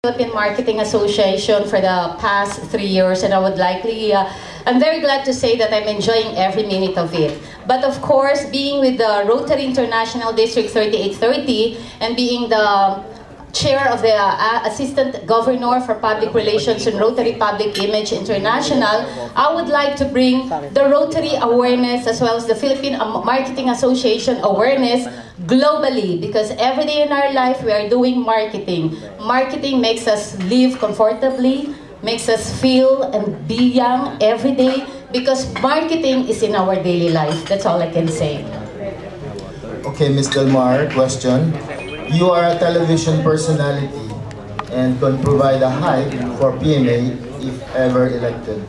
Philippine Marketing Association for the past 3 years, and I'm very glad to say that I'm enjoying every minute of it. But of course, being with the Rotary International District 3830 and being the chair of the Assistant Governor for Public Relations and Rotary Public Image International, I would like to bring the Rotary awareness as well as the Philippine Marketing Association awareness globally, because every day in our life we are doing marketing. Marketing makes us live comfortably, makes us feel and be young every day, because marketing is in our daily life. That's all I can say. Okay, Ms. Delmar, question. You are a television personality and can provide a hype for PMA if ever elected.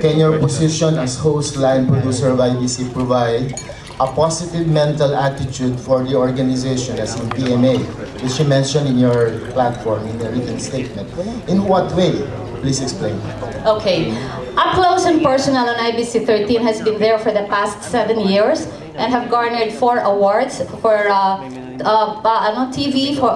Can your position as host, line producer of IBC provide a positive mental attitude for the organization as in PMA, which you mentioned in your platform, in the written statement? In what way? Please explain. Okay. Up Close and Personal on IBC 13 has been there for the past 7 years and have garnered 4 awards for TV, for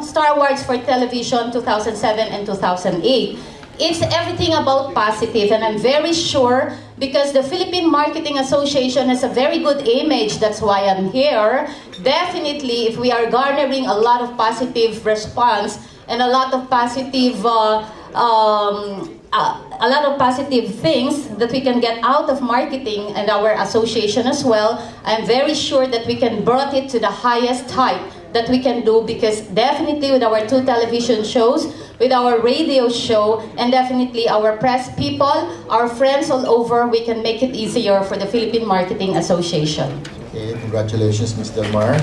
Star Awards for Television 2007 and 2008. It's everything about positive, and I'm very sure because the Philippine Marketing Association has a very good image, that's why I'm here. Definitely, if we are garnering a lot of positive response and a lot of positive things that we can get out of marketing and our association as well, I'm very sure that we can brought it to the highest height that we can do, because definitely with our 2 television shows, with our radio show, and definitely our press people, our friends all over, we can make it easier for the Philippine Marketing Association. Okay, congratulations, Ms. Delmar.